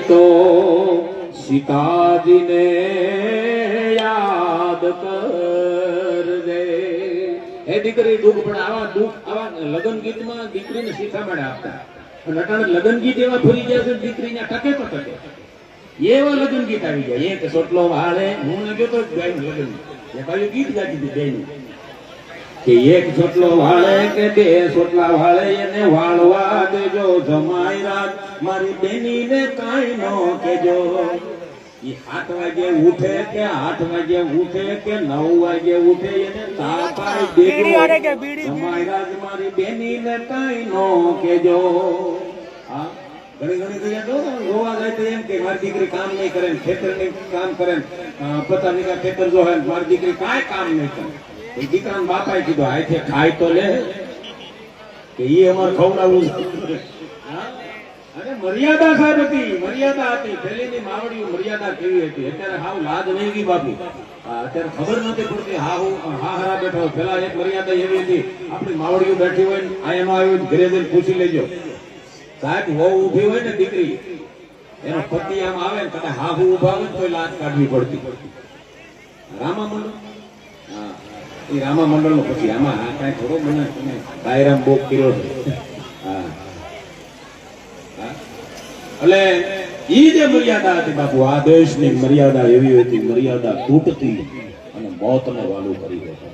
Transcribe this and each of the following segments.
तो सीताजी ने याद कर दे। हे दीकरी दुख पण आवा लग्न गीत में दीकरी ने शिखामण आपता अटाणे लग्न गीत एवा फरी गया छे दीकरी ने टके तो टके एवा लग्न गीत आवी गया एक सोटलो वाळे हूँ ने गयो तो लग्न ये कई गीत गाती थी बेन के एक सोटलो वाळे के बे सोटला वाळे ने वाळवा देजो जमाई रात मारी बेनी ने काई नो केजो। ये 7 वागे उठे के 8 वागे उठे के 9 वागे उठे ने तापाई देजो जमाई रात मारी बेनी ने काई नो केजो। हां घणी घणी कहिया तो गोवा गए तो एम के मारी दीकरी काम नहीं करे खेतर में काम करे पता नहीं का खेतर जो है मारी दीकरी काय काम नहीं करे दीकरा बापाए कीधुं हाथे खाई तो ले के ये अमर खवડાવું अरे मर्यादा साहेब थी मर्यादा थी पहली मावड़ी मर्यादा केवी थी अत्यारे हाव लाज वही गई बापू अत्यारे खबर नथी पड़ती हा हरा बैठो पेला एक मर्यादा एवी थी अपनी मावड़ीओ बैठी होय आया नो आव्यो घरे जईने पूछी लेजो साहेब वो उभी होय ने दीकरी एनो पति आम आवे ने कदा हाहू उभा होय तो लाज काढवी पड़ती रामा मंडल हां ई रामा मंडल नो पति आमा आ काई थोड़ो मने दायराम बोक कर्यो हां એટલે ઈ જે મર્યાદા હતી બાપુ આ દેશની મર્યાદા એવી હતી મર્યાદા તૂટતી અને મોતને વાલું કરી દેતા।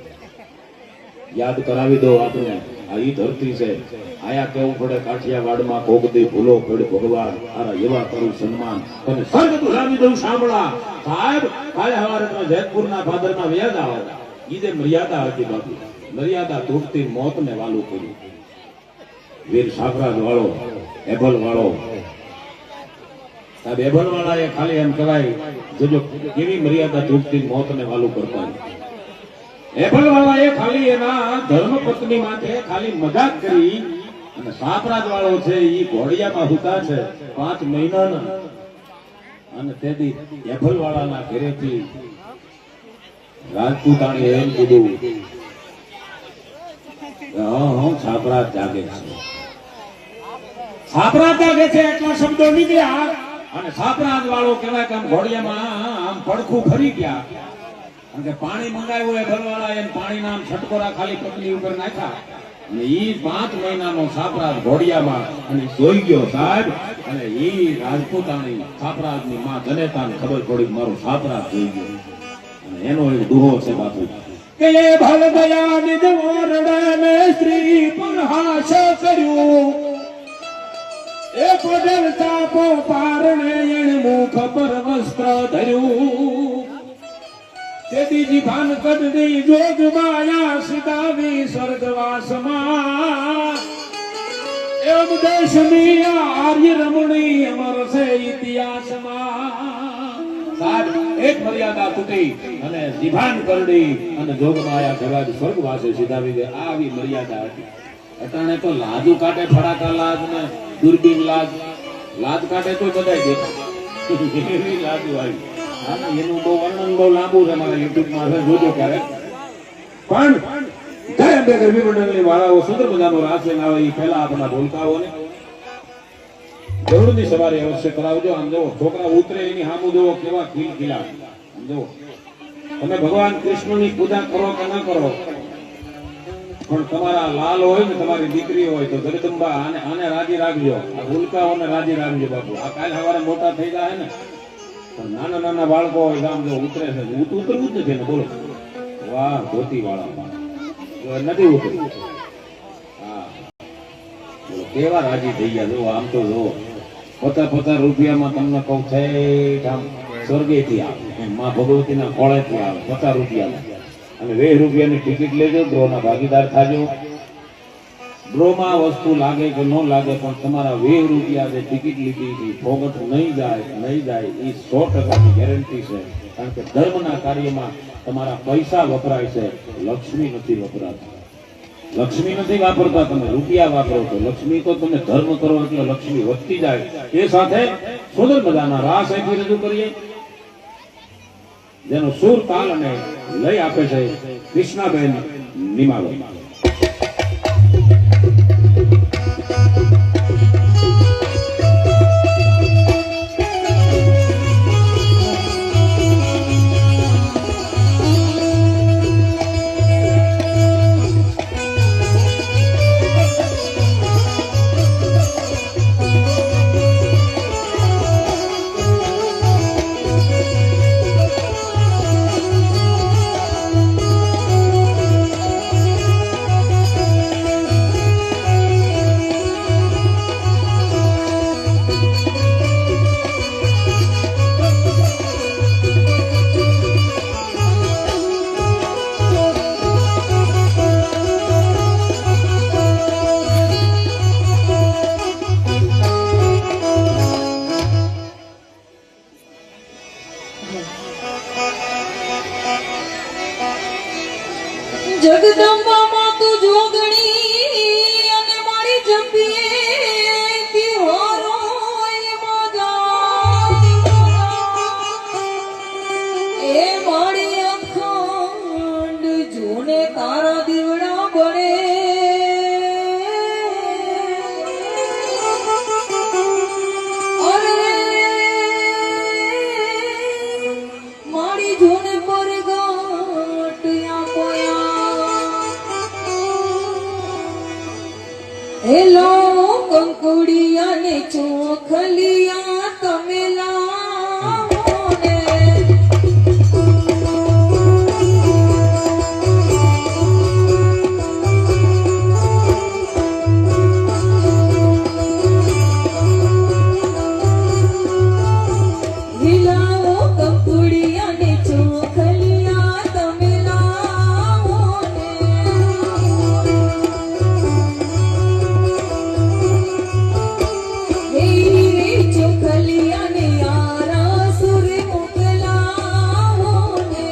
યાદ કરાવી દો આપણે આ ઈ ધરતી છે આયા કેવું પડે કાઠિયાવાડમાં કોકદી ભૂલો પડ ભગવાન આરા એવા કરું સન્માન અને સ્વર્ગ દુલાવી દઉં સાંભળા સાહેબ કાલે હવારેમાં જયપુરના ભાદરમાં વ્યાજ આવે ઈ જે મર્યાદા હતી બાપુ મર્યાદા તૂટતી મોતને વાલું કર્યું। વીર સાગરાજ વાળો એબલ વાળો साहब एबल वाला ये खाली एम कहेवाय जो केवी मर्यादा तूटती मौत ने वालू करता एबल वाला ये खाली एना धर्म पत्नी माथे खाली मजाक करी અને સાપરાજ વાળો છે ઈ ઘોડિયામાં હુતા છે 5 મહિનાના અને તેદી એબલ વાળાના ઘરેથી રાજપૂતાણી એમ કીધું હા સાપરાજ જાગે છે સાપરાજ જાગે છે એટલા શબ્દો નીકળ્યા અને સાપરાજ વાળો કહેવાય કે આમ ઘોડિયામાં આમ પડખું ફરી ગયા અને કે પાણી મંગાવ્યું એ ભરવાળા એમ પાણીના આમ છટકોરા ખાલી પતલી ઉપર નાખ્યા અને ઈ 5 મહિનાનો સાપરાજ ઘોડિયામાં અને સોઈ ગયો સાહેબ અને ઈ રાજપૂતાણી સાપરાજની માં જનેતાને ખબર પડી મારો સાપરાજ જોઈ ગયો અને એનો એક દુહો છે બાપુ કે એ ભલ દયા નિજ ઓરડાને સ્ત્રી પર હાશ કર્યું एक पडल सापो पारणे मुख पर वस्त्र धर्यू तेदी जीभान कदनी जोग माया सिदावी स्वर्गवासमा एवं देश में आर्य रमणी अमर से इतिहासमा। साथ एक मर्यादा तूटी અને જીભાન કરડી અને જોગ માયા જવાબ સ્વર્ગવાસે સિદાવી દે આવી મર્યાદા હતી। અટાણે તો લાદુ કાટે ફડાકા લાજ ને दूरबीन लाद काटे तो बधाई देखा एवी लादू आई हां एनु बो वर्णन बो लांबू छे मारा YouTube માં જોજો ક્યારે પણ જય અંબે ગરબી મંડળની વાળાઓ સુંદર મજાનો રાસ લઈને આવે ઈ પહેલા આપણા ઢોલકાઓને ગરુડની સવારી અવશ્ય કરાવજો। આમ જો છોકરા ઉતરે એની સામુ જોવો કેવા ખીલખીલા આમ જો તમે ભગવાન કૃષ્ણની પૂજા કરો કે ન કરો પણ તમારા લાલ હોય ને તમારી દીકરી હોય તો જગદંબા આને રાજી રાખજો આ ભૂલકાઓને રાજી રાખજો બાપુ આ કાલ સવારે મોટા થઈ જાય ને પણ નાના નાના બાળકો હોય આમ જો ઉતરે છે ઉતરવું જ નથી ને બોલો વાહ ધોતી વાળા નથી ઉતરવું હા કેવા રાજી થઈ ગયા જો આમ તો જો 50 રૂપિયામાં તમને કહું છે આમ સ્વર્ગેથી આવે માં ભગવતીના ખોળેથી આવે 50 રૂપિયામાં અને 20 રૂપિયાની ટિકિટ લેજો ડ્રોના ભાગીદાર થાજો। ડ્રોમાં વસ્તુ લાગે કે ન લાગે પણ તમારા 20 રૂપિયા જે ટિકિટ લીધી હતી ફોગટ નહીં જાય એ 100%ની ગેરંટી છે કારણ કે ધર્મના કાર્યમાં તમારા પૈસા વપરાય છે લક્ષ્મી નથી વપરાતી લક્ષ્મી નથી વાપરતા તમે રૂપિયા વાપરો છો લક્ષ્મી તો તમે ધર્મ કરો એટલે લક્ષ્મી વધતી જાય। એ સાથે સુંદર મજાના રાસ અહીંથી રજૂ કરીએ જેનો સુર તાલ અને લઈ આપે છે કૃષ્ણાબેન નિમાલો। કંકુડિયા ને ચોખલિયા તમે લાવો ને હિલાવો કંકુડિયા ને ચોખલિયા તમે લાવો ને હે રે ચોખલિયા ને યારા સુર મોકલાવો ને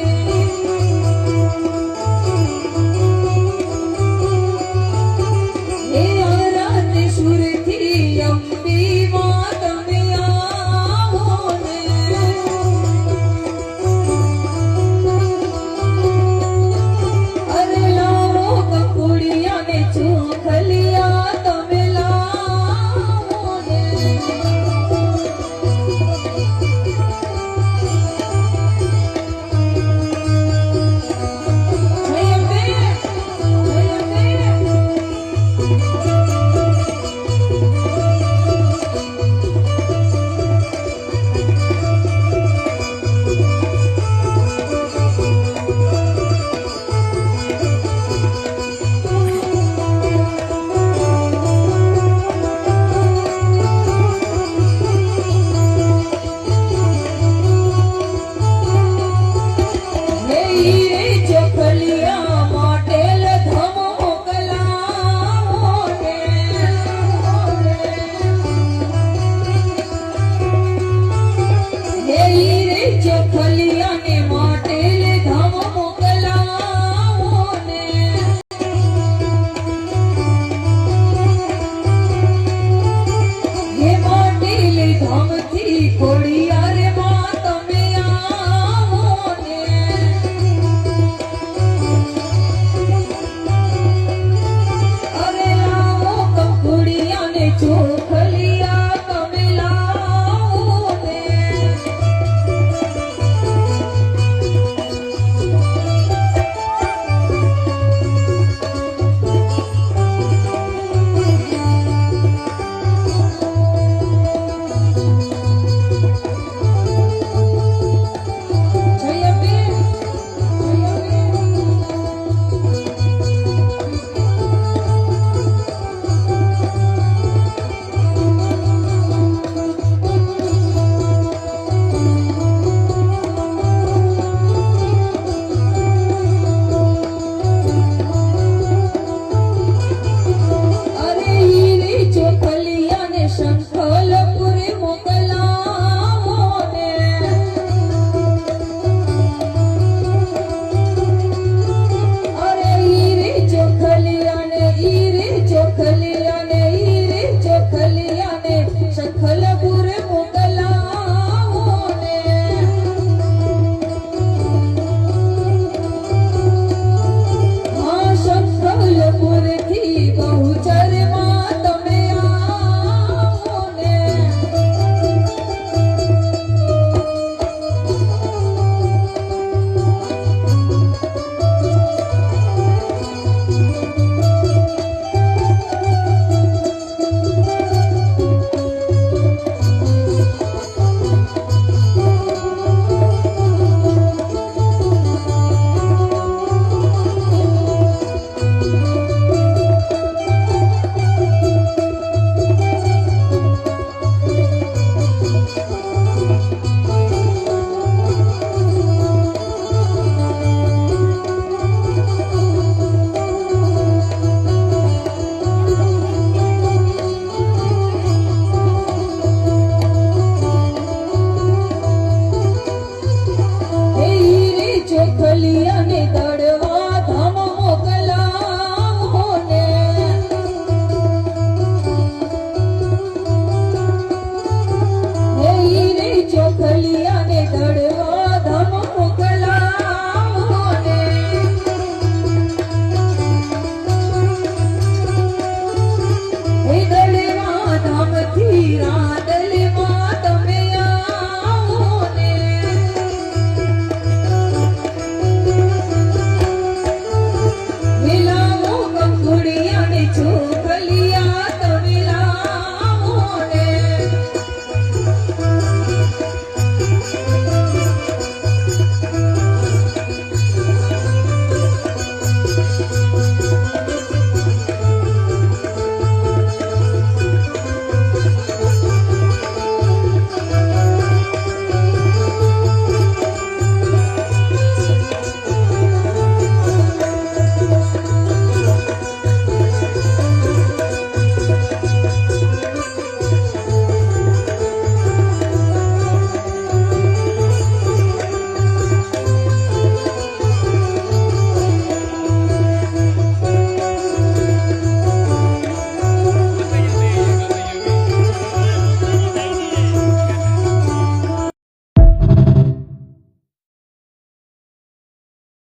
હે યારા ને સુરથી અંબી માં તમે આવો ને અરે લાવો કંકુડિયા ને ચોખલિયા તમે લાવો ને જય અંબે, જય અંબે. હે રે ચોખલિયા મોટેલ ધમ મોકલાવો ને હે રે ચોખલિયા ને મોટેલ ધમ મોકલાવો ને હે મોટેલ ધમથી ખોડિયાર માં તમે આવો ને અરે લાવો કંકુડિયા ને ચોખલિયા તમે લાવો ને જય અંબે, જય અંબે. અરે રે ચોખલિયા ને શંખલપુરે મોકલાવો ને અરે રે ચોખલિયા ને ચોખલિયા ને ચોખલિયા ને શંખલપુરે મોકલાવો ને હા શંખલપુરથી બહુચરમાં તમે આવો ને હે રે ચોખલિયા ને દડવા ધમ મોકલાવો ને હે રે ચોખલિયા ને દડવા ધમ મોકલાવો ને હે દડવા ધમથી રાત